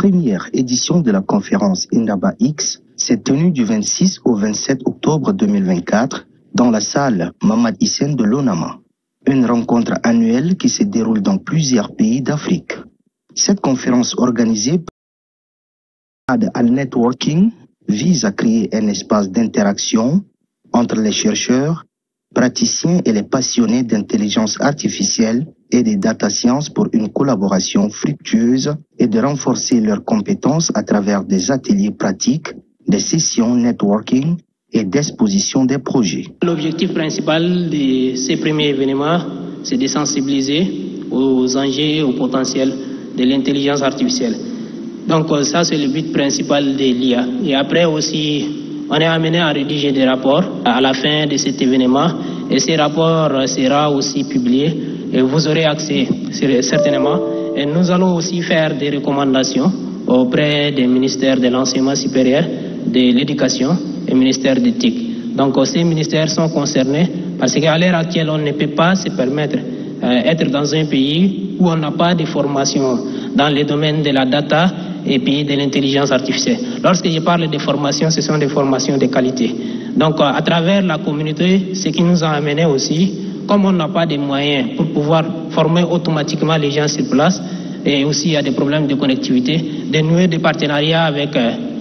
première édition de la conférence Indaba X s'est tenue du 26 au 27 octobre 2024 dans la salle Mamad Hissène de l'ONAMA. Une rencontre annuelle qui se déroule dans plusieurs pays d'Afrique. Cette conférence organisée par Al Networking vise à créer un espace d'interaction entre les chercheurs, praticiens et les passionnés d'intelligence artificielle et des data science pour une collaboration fructueuse et de renforcer leurs compétences à travers des ateliers pratiques, des sessions networking et d'exposition des projets. L'objectif principal de ces premiers événements, c'est de sensibiliser aux enjeux et au potentiel de l'intelligence artificielle. Donc ça, c'est le but principal de l'IA. Et après aussi, on est amené à rédiger des rapports à la fin de cet événement. Et ces rapports seront aussi publiés et vous aurez accès certainement. Et nous allons aussi faire des recommandations auprès des ministères de l'enseignement supérieur, de l'éducation et ministère d'éthique. Donc ces ministères sont concernés parce qu'à l'heure actuelle, on ne peut pas se permettre d'être dans un pays où on n'a pas de formation dans le domaine de la data et puis de l'intelligence artificielle. Lorsque je parle de formation, ce sont des formations de qualité. Donc à travers la communauté, ce qui nous a amené aussi, comme on n'a pas de moyens pour pouvoir former automatiquement les gens sur place, et aussi il y a des problèmes de connectivité, de nouer des partenariats avec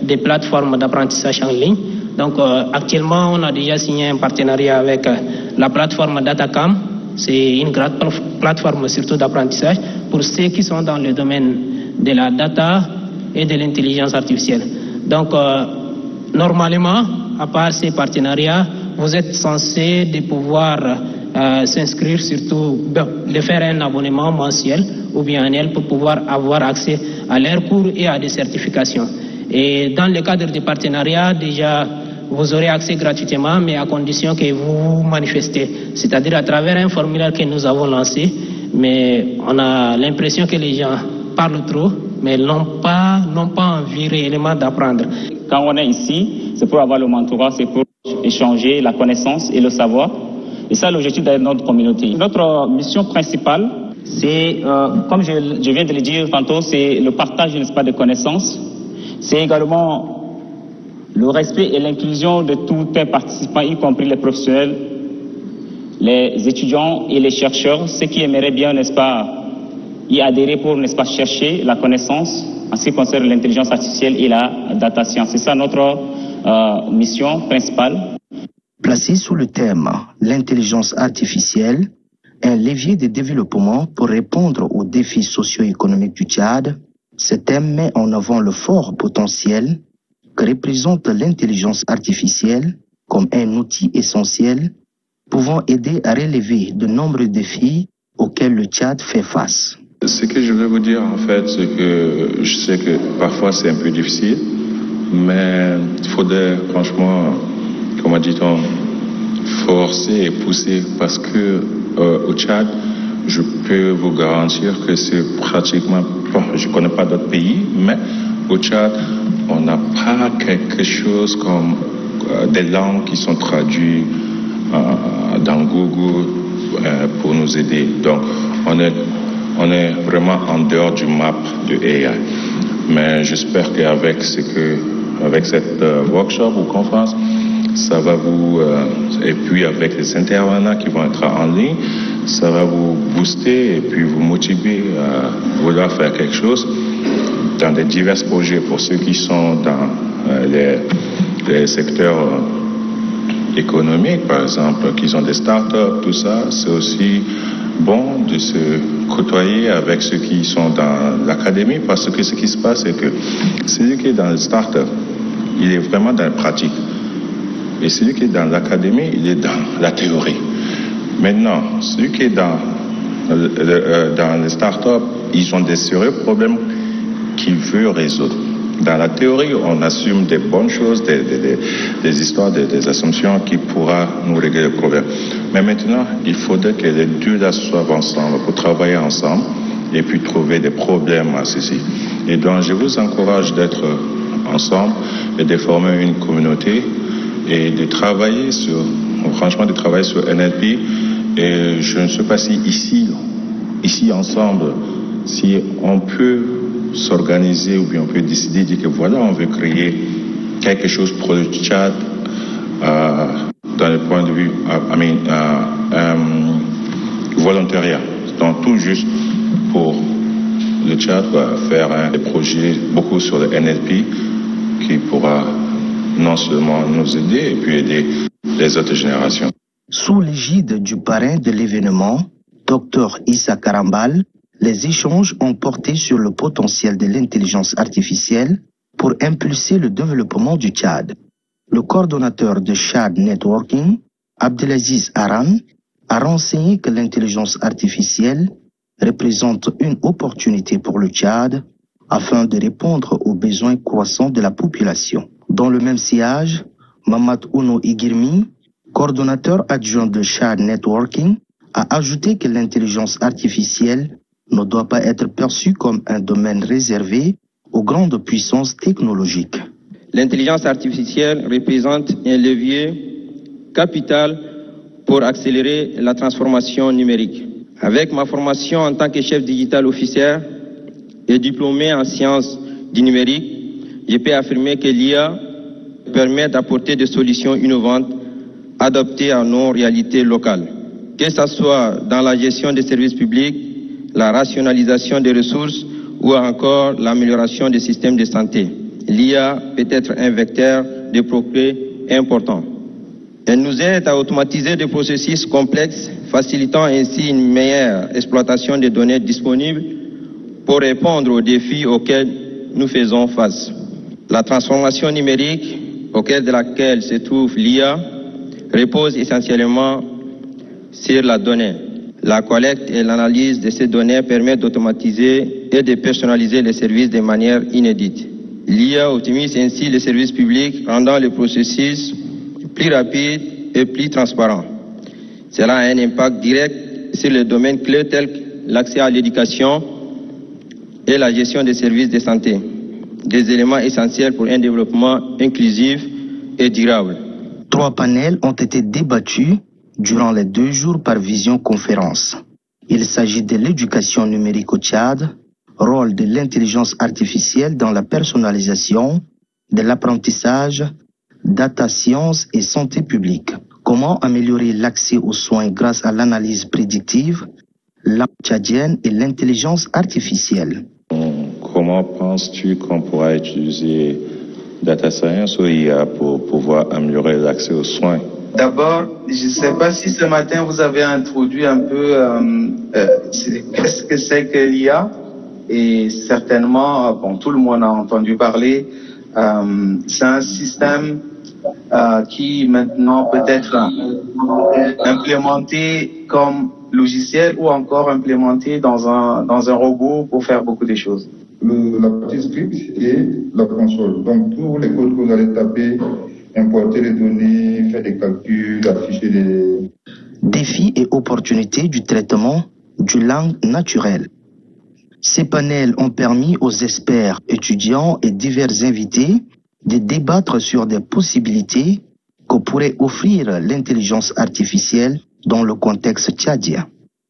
des plateformes d'apprentissage en ligne. Donc actuellement, on a déjà signé un partenariat avec la plateforme Datacam. C'est une grande plateforme surtout d'apprentissage pour ceux qui sont dans le domaine de la data et de l'intelligence artificielle. Donc normalement, à part ces partenariats, vous êtes censé de pouvoir s'inscrire, surtout de faire un abonnement mensuel ou bien annuel pour pouvoir avoir accès à leurs cours et à des certifications. Et dans le cadre des partenariats, déjà, vous aurez accès gratuitement, mais à condition que vous vous manifestez. C'est-à-dire à travers un formulaire que nous avons lancé, mais on a l'impression que les gens parlent trop, mais n'ont pas envie réellement d'apprendre. Quand on est ici, c'est pour avoir le mentorat, c'est pour échanger la connaissance et le savoir. Et ça, l'objectif de notre communauté. Notre mission principale, c'est, comme je viens de le dire tantôt, c'est le partage, n'est-ce pas, de connaissances. C'est également le respect et l'inclusion de tous les participants, y compris les professionnels, les étudiants et les chercheurs, ceux qui aimeraient bien, n'est-ce pas, y adhérer pour, n'est-ce pas, chercher la connaissance en ce qui concerne l'intelligence artificielle et la data science. C'est ça notre mission principale. Placé sous le thème « L'intelligence artificielle, un levier de développement pour répondre aux défis socio-économiques du Tchad », ce thème met en avant le fort potentiel que représente l'intelligence artificielle comme un outil essentiel pouvant aider à relever de nombreux défis auxquels le Tchad fait face. Ce que je veux vous dire en fait, c'est que je sais que parfois c'est un peu difficile, mais il faudrait franchement, comment dit-on, forcer et pousser parce que au Tchad, je peux vous garantir que c'est pratiquement, bon, je ne connais pas d'autres pays, mais au Tchad, on n'a pas quelque chose comme des langues qui sont traduites dans Google pour nous aider. Donc, on est vraiment en dehors du map de AI. Mais j'espère qu'avec cette workshop ou conférence, ça va vous, et puis avec les intervenants qui vont être en ligne, ça va vous booster et puis vous motiver à vouloir faire quelque chose dans des divers projets. Pour ceux qui sont dans les secteurs économiques, par exemple, qui ont des startups, tout ça, c'est aussi bon de se côtoyer avec ceux qui sont dans l'académie, parce que ce qui se passe, c'est que celui qui est dans les startups, il est vraiment dans la pratique. Et celui qui est dans l'académie, il est dans la théorie. Maintenant, celui qui est dans les startups, ils ont des sérieux problèmes qu'ils veulent résoudre. Dans la théorie, on assume des bonnes choses, des histoires, des assumptions qui pourra nous régler le problème. Mais maintenant, il faudrait que les deux là soient ensemble pour travailler ensemble et puis trouver des problèmes à ceci. Et donc, je vous encourage d'être ensemble et de former une communauté et de travailler sur NLP. Et je ne sais pas si ici ensemble, si on peut s'organiser ou bien on peut décider de dire que voilà, on veut créer quelque chose pour le Tchad dans le point de vue volontariat. Donc tout juste pour le Tchad va faire des projets beaucoup sur le NLP qui pourra non seulement nous aider et puis aider les autres générations. Sous l'égide du parrain de l'événement, Dr Issa Karambal, les échanges ont porté sur le potentiel de l'intelligence artificielle pour impulser le développement du Tchad. Le coordonnateur de Tchad Networking, Abdelaziz Aran, a renseigné que l'intelligence artificielle représente une opportunité pour le Tchad afin de répondre aux besoins croissants de la population. Dans le même sillage, Mamad Ouno Igirmi, coordonnateur adjoint de Tchad Networking, a ajouté que l'intelligence artificielle ne doit pas être perçue comme un domaine réservé aux grandes puissances technologiques. L'intelligence artificielle représente un levier capital pour accélérer la transformation numérique. Avec ma formation en tant que chef digital officier et diplômé en sciences du numérique, je peux affirmer que l'IA permet d'apporter des solutions innovantes adaptées à nos réalités locales. Que ce soit dans la gestion des services publics, la rationalisation des ressources ou encore l'amélioration des systèmes de santé. L'IA peut être un vecteur de progrès important. Elle nous aide à automatiser des processus complexes, facilitant ainsi une meilleure exploitation des données disponibles pour répondre aux défis auxquels nous faisons face. La transformation numérique, au cœur de laquelle se trouve l'IA, repose essentiellement sur la donnée. La collecte et l'analyse de ces données permettent d'automatiser et de personnaliser les services de manière inédite. L'IA optimise ainsi les services publics, rendant le processus plus rapide et plus transparent. Cela a un impact direct sur les domaines clés tels que l'accès à l'éducation et la gestion des services de santé, des éléments essentiels pour un développement inclusif et durable. 3 panels ont été débattus durant les 2 jours par visioconférence. Il s'agit de l'éducation numérique au Tchad, rôle de l'intelligence artificielle dans la personnalisation, de l'apprentissage, data science et santé publique. Comment améliorer l'accès aux soins grâce à l'analyse prédictive, la tchadienne et l'intelligence artificielle? Comment penses-tu qu'on pourra utiliser data science ou IA pour pouvoir améliorer l'accès aux soins? D'abord, je ne sais pas si ce matin vous avez introduit un peu qu'est-ce que c'est que l'IA, et certainement, tout le monde a entendu parler. C'est un système qui maintenant peut être implémenté comme logiciel ou encore implémenté dans un robot pour faire beaucoup de choses. La partie script et la console. Donc tous les codes que vous allez taper, importer les données, faire des calculs, afficher des... Défis et opportunités du traitement du langue naturelle. Ces panels ont permis aux experts, étudiants et divers invités de débattre sur des possibilités que pourrait offrir l'intelligence artificielle dans le contexte tchadien.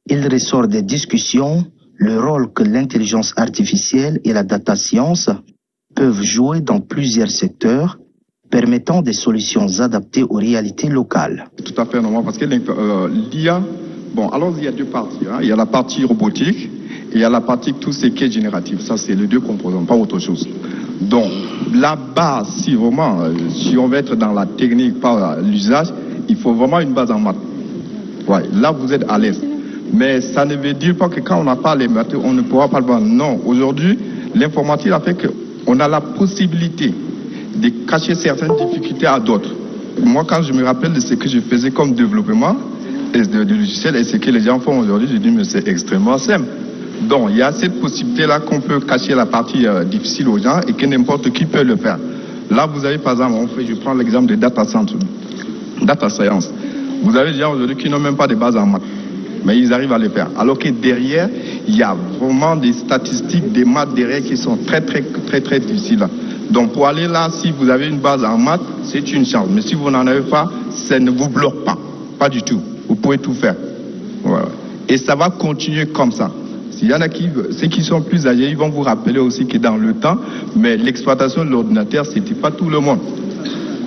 Il ressort des discussions le rôle que l'intelligence artificielle et la data science peuvent jouer dans plusieurs secteurs, permettant des solutions adaptées aux réalités locales. Tout à fait normal, parce que l'IA, alors il y a 2 parties. Il y a la partie robotique et il y a la partie tout ce qui est génératif. Ça, c'est les 2 composants, pas autre chose. Donc, la base, si on veut être dans la technique, par l'usage, il faut vraiment une base en maths. Ouais, là, vous êtes à l'aise. Mais ça ne veut dire pas que quand on n'a pas les maths, on ne pourra pas le voir. Non, aujourd'hui, l'informatique a fait qu'on a la possibilité de cacher certaines difficultés à d'autres. Moi, quand je me rappelle de ce que je faisais comme développement de logiciel et ce que les gens font aujourd'hui, je dis mais c'est extrêmement simple. Donc, il y a cette possibilité-là qu'on peut cacher la partie difficile aux gens et que n'importe qui peut le faire. Là, vous avez par exemple, je prends l'exemple de data science. Vous avez des gens aujourd'hui qui n'ont même pas de base en maths, mais ils arrivent à le faire. Alors que derrière, il y a vraiment des statistiques, des maths derrière qui sont très difficiles. Donc pour aller là, si vous avez une base en maths, c'est une chance. Mais si vous n'en avez pas, ça ne vous bloque pas. Pas du tout. Vous pouvez tout faire. Voilà. Et ça va continuer comme ça. Il y en a ceux qui sont plus âgés, ils vont vous rappeler aussi que dans le temps, mais l'exploitation de l'ordinateur, c'était pas tout le monde.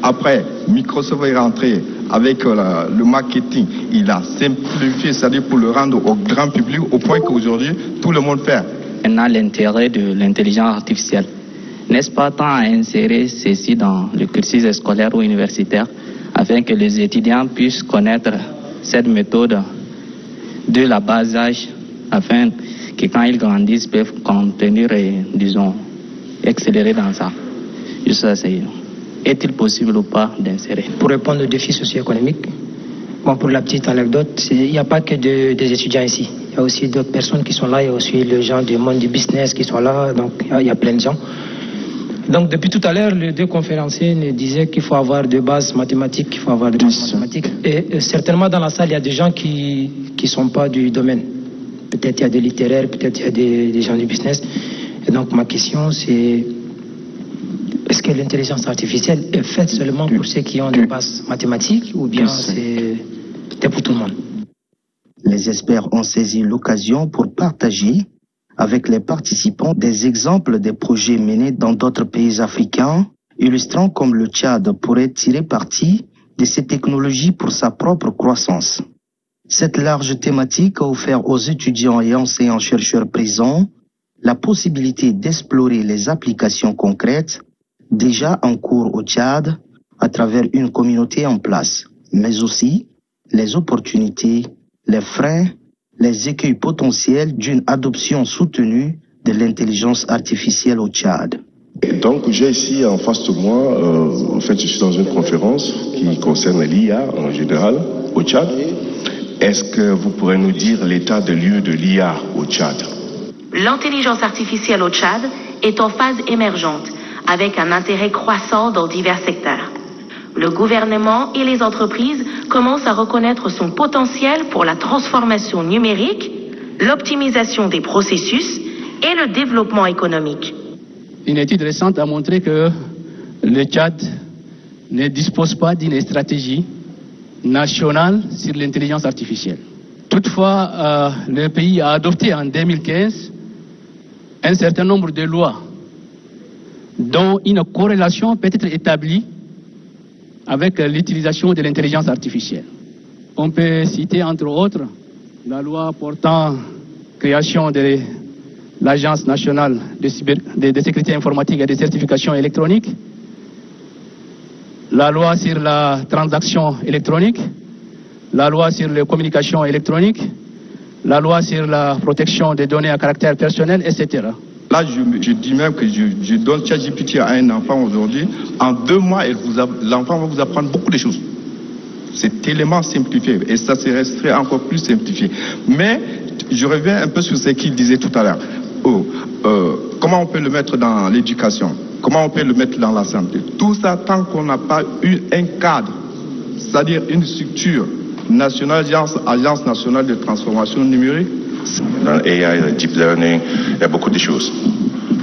Après, Microsoft est rentré avec le marketing. Il a simplifié, c'est-à-dire pour le rendre au grand public, au point qu'aujourd'hui, tout le monde fait. On a l'intérêt de l'intelligence artificielle. N'est-ce pas temps à insérer ceci dans le cursus scolaire ou universitaire afin que les étudiants puissent connaître cette méthode de la bas âge afin que quand ils grandissent, peuvent contenir et, disons, accélérer dans ça. Juste ça, c'est... Est-il possible ou pas d'insérer? Pour répondre aux défis socio-économiques, bon, pour la petite anecdote, il n'y a pas que des étudiants ici. Il y a aussi d'autres personnes qui sont là. Il y a aussi les gens du monde du business qui sont là. Donc, il y a plein de gens. Donc, depuis tout à l'heure, les deux conférenciers nous disaient qu'il faut avoir de bases mathématiques, qu'il faut avoir de bases mathématiques. Et certainement, dans la salle, il y a des gens qui ne sont pas du domaine. Peut-être il y a des littéraires, peut-être il y a des gens du business. Et donc, ma question, c'est... Est-ce que l'intelligence artificielle est faite seulement pour ceux qui ont des bases mathématiques ou bien c'est pour tout le monde? Les experts ont saisi l'occasion pour partager avec les participants des exemples des projets menés dans d'autres pays africains, illustrant comme le Tchad pourrait tirer parti de ces technologies pour sa propre croissance. Cette large thématique a offert aux étudiants et enseignants-chercheurs présents la possibilité d'explorer les applications concrètes déjà en cours au Tchad à travers une communauté en place, mais aussi les opportunités, les freins, les écueils potentiels d'une adoption soutenue de l'intelligence artificielle au Tchad. Donc j'ai ici en face de moi, en fait je suis dans une conférence qui concerne l'IA en général au Tchad. Est-ce que vous pourrez nous dire l'état de lieu de l'IA au Tchad? L'intelligence artificielle au Tchad est en phase émergente, avec un intérêt croissant dans divers secteurs. Le gouvernement et les entreprises commencent à reconnaître son potentiel pour la transformation numérique, l'optimisation des processus et le développement économique. Une étude récente a montré que le Tchad ne dispose pas d'une stratégie nationale sur l'intelligence artificielle. Toutefois, le pays a adopté en 2015 un certain nombre de lois dont une corrélation peut être établie avec l'utilisation de l'intelligence artificielle. On peut citer entre autres la loi portant création de l'Agence nationale de sécurité informatique et de certification électronique, la loi sur la transaction électronique, la loi sur les communications électroniques, la loi sur la protection des données à caractère personnel, etc. Là, je dis même que je donne ChatGPT à un enfant aujourd'hui. En 2 mois, l'enfant va vous apprendre beaucoup de choses. C'est tellement simplifié et ça serait encore plus simplifié. Mais je reviens un peu sur ce qu'il disait tout à l'heure. Comment on peut le mettre dans l'éducation? Comment on peut le mettre dans la santé? Tout ça, tant qu'on n'a pas eu un cadre, c'est-à-dire une structure nationale, Agence nationale de transformation numérique. Dans l'AI, le deep learning, il y a beaucoup de choses.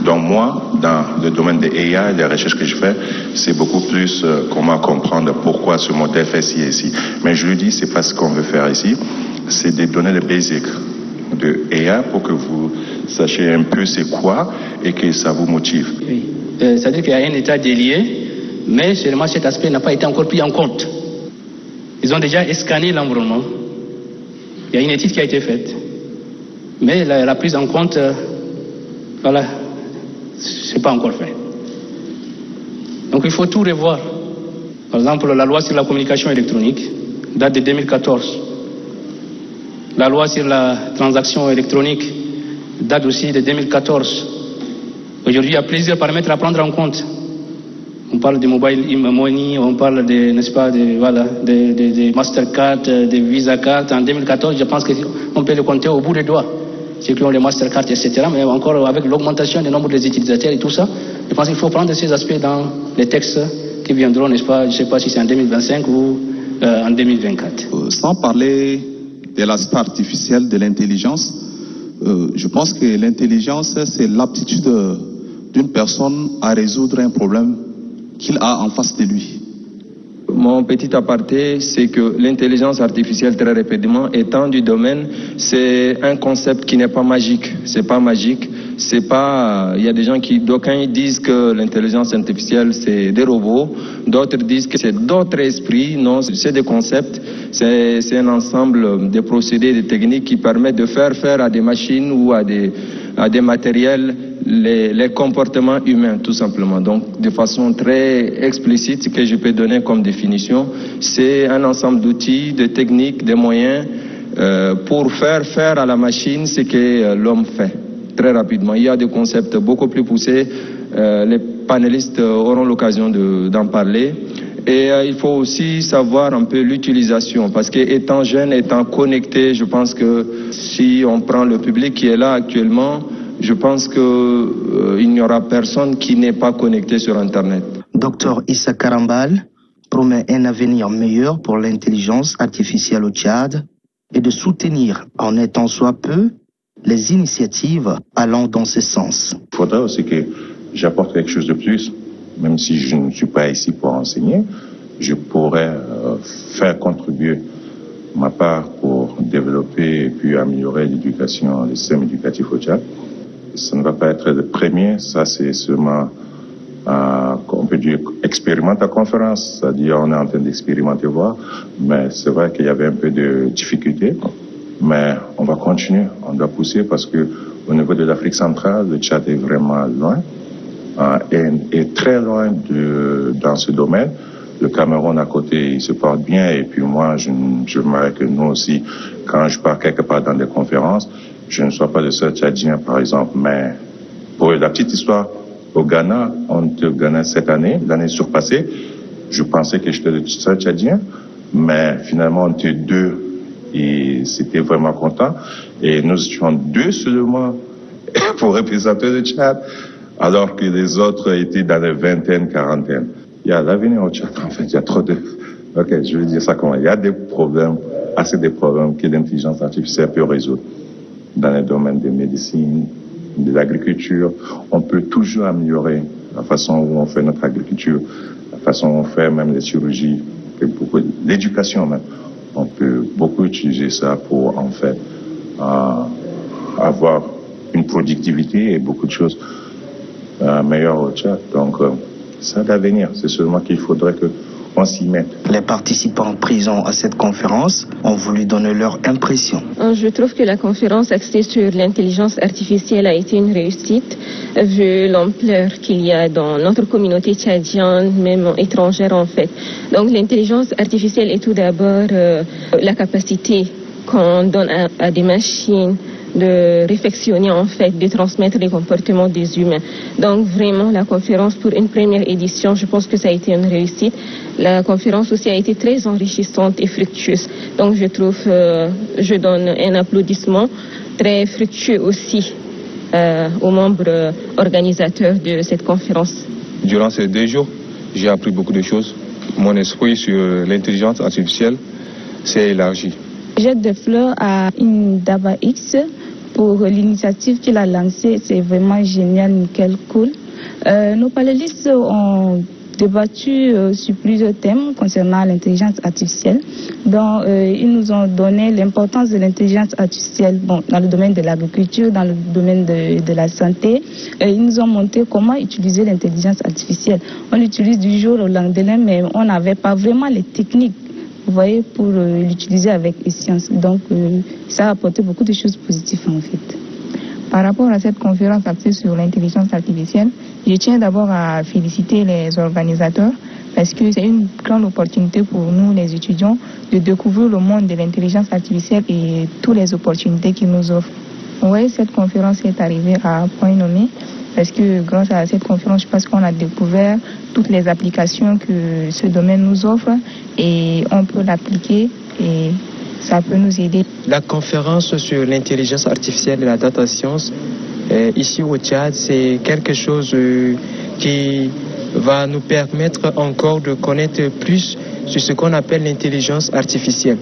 Donc moi, dans le domaine de AI, les recherches que je fais, c'est beaucoup plus comment comprendre pourquoi ce modèle fait ci et ci. Mais je lui dis, c'est pas ce qu'on veut faire ici, c'est de donner les basics de AI pour que vous sachiez un peu c'est quoi et que ça vous motive. Oui. C'est-à-dire qu'il y a un état délié, mais seulement cet aspect n'a pas été encore pris en compte. Ils ont déjà scanné l'environnement. Il y a une étude qui a été faite. Mais la prise en compte, voilà, c'est pas encore fait. Donc il faut tout revoir. Par exemple, la loi sur la communication électronique date de 2014. La loi sur la transaction électronique date aussi de 2014. Aujourd'hui, il y a plusieurs paramètres à prendre en compte. On parle de mobile money, on parle de, n'est-ce pas, de Mastercard, de Visa Card. En 2014, je pense qu'on peut le compter au bout des doigts. Ceux qui ont les Mastercard, etc. Mais encore avec l'augmentation du nombre des utilisateurs et tout ça, je pense qu'il faut prendre ces aspects dans les textes qui viendront, n'est-ce pas, je ne sais pas si c'est en 2025 ou en 2024. Sans parler de l'aspect artificiel de l'intelligence, je pense que l'intelligence, c'est l'aptitude d'une personne à résoudre un problème qu'il a en face de lui. mon petit aparté, c'est que l'intelligence artificielle, très rapidement, étant du domaine, c'est un concept qui n'est pas magique. C'est pas magique. C'est pas. Il y a des gens d'aucuns disent que l'intelligence artificielle c'est des robots, d'autres disent que c'est d'autres esprits. Non, c'est des concepts. C'est un ensemble de procédés, de techniques qui permettent de faire à des machines ou à des matériels les comportements humains, tout simplement. Donc, de façon très explicite, ce que je peux donner comme définition, c'est un ensemble d'outils, de techniques, de moyens pour faire à la machine ce que l'homme fait. Très rapidement. Il y a des concepts beaucoup plus poussés. Les panélistes auront l'occasion d'en parler. Et il faut aussi savoir un peu l'utilisation, parce que étant jeune, étant connecté, je pense que si on prend le public qui est là actuellement, je pense qu'il n'y aura personne qui n'est pas connecté sur Internet. Dr Issa Karambal promet un avenir meilleur pour l'intelligence artificielle au Tchad et de soutenir, en étant soit peu, les initiatives allant dans ce sens. Il faudra aussi que j'apporte quelque chose de plus, même si je ne suis pas ici pour enseigner, je pourrais faire contribuer ma part pour développer et puis améliorer l'éducation, le système éducatif au Tchad. Ça ne va pas être le premier, ça c'est seulement, on peut dire, expérimente à conférence, c'est-à-dire on est en train d'expérimenter, voir, mais c'est vrai qu'il y avait un peu de difficulté. Mais on va continuer, on doit pousser parce que au niveau de l'Afrique centrale, le Tchad est vraiment loin et très loin dans ce domaine. Le Cameroun à côté, il se porte bien et puis moi, je remarque que nous aussi, quand je pars quelque part dans des conférences, je ne sois pas le seul Tchadien par exemple. Mais pour la petite histoire, au Ghana, on était au Ghana cette année, l'année surpassée, je pensais que j'étais le seul Tchadien, mais finalement on était deux. Et c'était vraiment content. Et nous étions deux seulement pour représenter le Tchad, alors que les autres étaient dans les vingtaines, quarantaines. Il y a l'avenir au Tchad, en fait, il y a trop de... Ok, je vais dire ça comment. Il y a des problèmes, assez de problèmes que l'intelligence artificielle peut résoudre. Dans les domaines de médecine, de l'agriculture, on peut toujours améliorer la façon où on fait notre agriculture, la façon où on fait même les chirurgies, l'éducation même. On peut beaucoup utiliser ça pour, en fait, avoir une productivité et beaucoup de choses meilleures au Tchad. Donc, ça d'avenir. C'est seulement qu'il faudrait qu'on s'y mette. Les participants présents à cette conférence ont voulu donner leur impression. Je trouve que la conférence axée sur l'intelligence artificielle a été une réussite, vu l'ampleur qu'il y a dans notre communauté tchadienne, même étrangère en fait. Donc l'intelligence artificielle est tout d'abord la capacité qu'on donne à des machines de réflexionner en fait, de transmettre les comportements des humains. Donc vraiment la conférence pour une première édition, je pense que ça a été une réussite. La conférence aussi a été très enrichissante et fructueuse. Donc je trouve, je donne un applaudissement très fructueux aussi aux membres organisateurs de cette conférence. Durant ces 2 jours, j'ai appris beaucoup de choses. Mon esprit sur l'intelligence artificielle s'est élargi. Jette des fleurs à Indaba X pour l'initiative qu'il a lancée. C'est vraiment génial, nickel, cool. Nos panélistes ont débattu sur plusieurs thèmes concernant l'intelligence artificielle. Donc, ils nous ont donné l'importance de l'intelligence artificielle dans le domaine de l'agriculture, dans le domaine de la santé. Ils nous ont montré comment utiliser l'intelligence artificielle. On l'utilise du jour au lendemain, mais on n'avait pas vraiment les techniques, vous voyez, pour l'utiliser avec science. Donc, ça a apporté beaucoup de choses positives en fait. Par rapport à cette conférence axée sur l'intelligence artificielle, je tiens d'abord à féliciter les organisateurs parce que c'est une grande opportunité pour nous, les étudiants, de découvrir le monde de l'intelligence artificielle et toutes les opportunités qu'il nous offre. Oui, cette conférence est arrivée à point nommé parce que grâce à cette conférence, je pense qu'on a découvert toutes les applications que ce domaine nous offre et on peut l'appliquer et ça peut nous aider. La conférence sur l'intelligence artificielle et la data science ici au Tchad, c'est quelque chose qui va nous permettre encore de connaître plus sur ce qu'on appelle l'intelligence artificielle.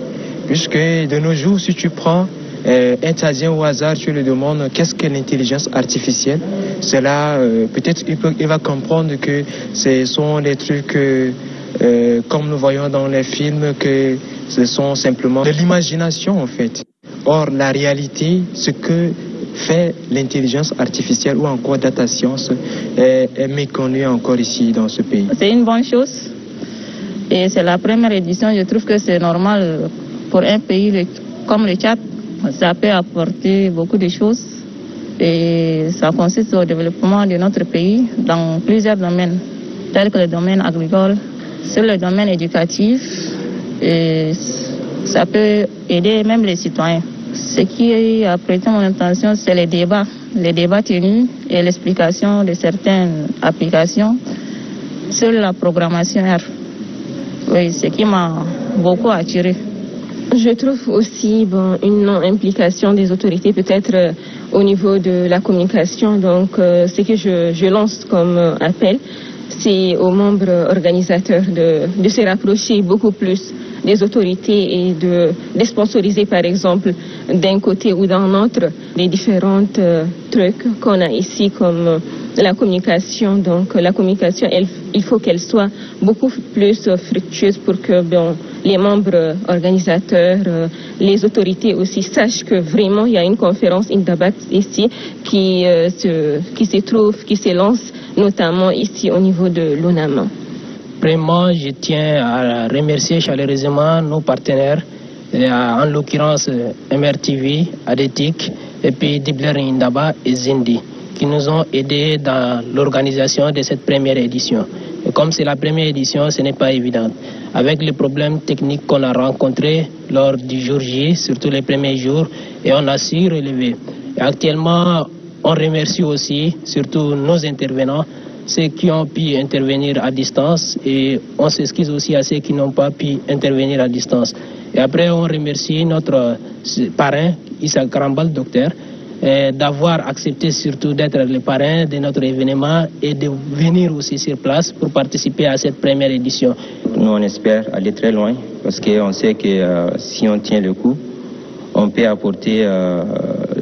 Puisque de nos jours, si tu prends un Tchadien au hasard, tu lui demandes qu'est-ce que l'intelligence artificielle, cela peut-être il va comprendre que ce sont des trucs comme nous voyons dans les films que ce sont simplement de l'imagination en fait. Or, la réalité, ce que fait l'intelligence artificielle ou encore data science est méconnue encore ici dans ce pays. C'est une bonne chose et c'est la première édition. Je trouve que c'est normal pour un pays comme le Tchad. Ça peut apporter beaucoup de choses et ça consiste au développement de notre pays dans plusieurs domaines, tels que le domaine agricole, sur le domaine éducatif, et ça peut aider même les citoyens. Ce qui a prêté mon attention, c'est les débats tenus et l'explication de certaines applications sur la programmation R. Oui, ce qui m'a beaucoup attiré. Je trouve aussi une non-implication des autorités peut-être au niveau de la communication. Donc, ce que je lance comme appel, c'est aux membres organisateurs de se rapprocher beaucoup plus des autorités et de sponsoriser par exemple d'un côté ou d'un autre les différentes trucs qu'on a ici comme la communication. Donc la communication, il faut qu'elle soit beaucoup plus fructueuse pour que les membres organisateurs, les autorités aussi sachent que vraiment il y a une conférence Indabax ici qui se lance notamment ici au niveau de l'ONAMA. Vraiment, je tiens à remercier chaleureusement nos partenaires, en l'occurrence MRTV, Adetic, et puis Dibler Indaba et Zindi, qui nous ont aidés dans l'organisation de cette première édition. Et comme c'est la première édition, ce n'est pas évident. Avec les problèmes techniques qu'on a rencontrés lors du jour J, surtout les premiers jours, et on a su relever. Et actuellement, on remercie aussi, surtout nos intervenants, ceux qui ont pu intervenir à distance, et on s'excuse aussi à ceux qui n'ont pas pu intervenir à distance. Et après, on remercie notre parrain, Issa Karambal, docteur, d'avoir accepté surtout d'être le parrain de notre événement et de venir aussi sur place pour participer à cette première édition. Nous, on espère aller très loin parce qu'on sait que si on tient le coup, on peut apporter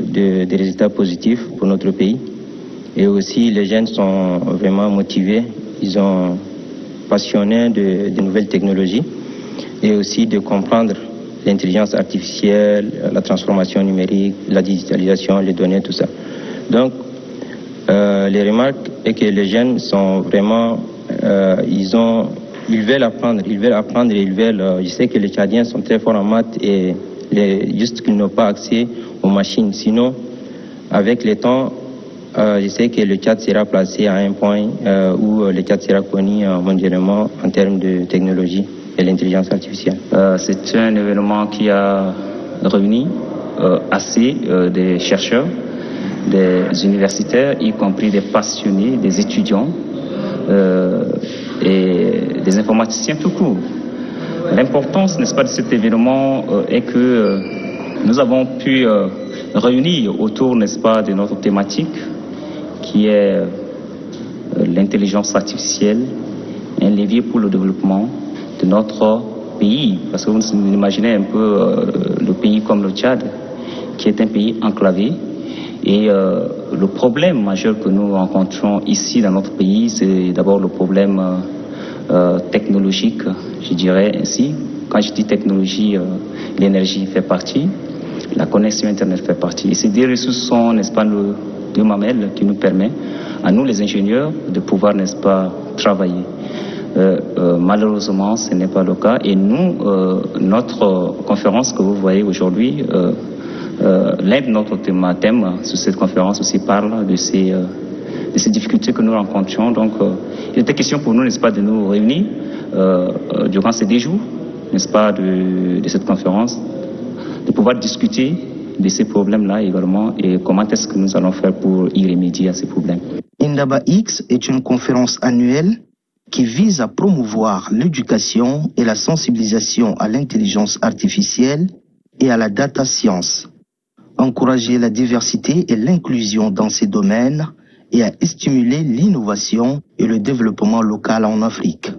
des résultats positifs pour notre pays. Et aussi, les jeunes sont vraiment motivés, ils sont passionnés de nouvelles technologies et aussi de comprendre l'intelligence artificielle, la transformation numérique, la digitalisation, les données, tout ça. Donc, les remarques est que les jeunes sont vraiment, ils veulent apprendre et ils veulent, je sais que les Tchadiens sont très forts en maths et juste qu'ils n'ont pas accès aux machines. Sinon, avec le temps, je sais que le Tchad sera placé à un point où le Tchad sera connu mondialement en termes de technologie et l'intelligence artificielle. C'est un événement qui a réuni assez des chercheurs, des universitaires, y compris des passionnés, des étudiants et des informaticiens tout court. L'importance, n'est-ce pas, de cet événement est que nous avons pu réunir autour, n'est-ce pas, de notre thématique qui est l'intelligence artificielle, un levier pour le développement de notre pays. Parce que vous imaginez un peu le pays comme le Tchad, qui est un pays enclavé. Et le problème majeur que nous rencontrons ici dans notre pays, c'est d'abord le problème technologique, je dirais ainsi. Quand je dis technologie, l'énergie fait partie, la connexion Internet fait partie. Et ces deux ressources sont, n'est-ce pas, le deux mamelles qui nous permettent, à nous les ingénieurs, de pouvoir, n'est-ce pas, travailler. Malheureusement, ce n'est pas le cas. Et nous, notre conférence que vous voyez aujourd'hui, l'un de notre thème sur cette conférence aussi parle de ces difficultés que nous rencontrions. Donc, il était question pour nous, n'est-ce pas, de nous réunir durant ces 10 jours, n'est-ce pas, de cette conférence, de pouvoir discuter de ces problèmes-là également et comment est-ce que nous allons faire pour y remédier à ces problèmes. Indaba X est une conférence annuelle qui vise à promouvoir l'éducation et la sensibilisation à l'intelligence artificielle et à la data science, encourager la diversité et l'inclusion dans ces domaines et à stimuler l'innovation et le développement local en Afrique.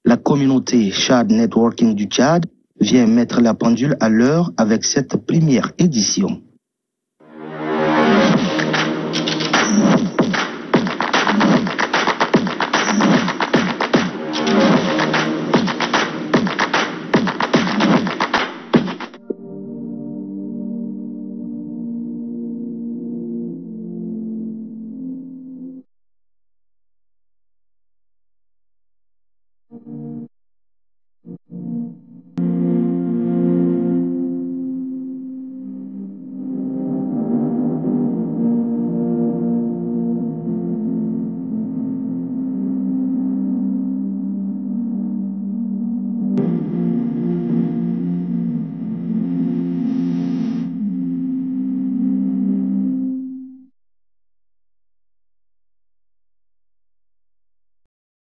La communauté Chad Networking du Tchad vient mettre la pendule à l'heure avec cette première édition.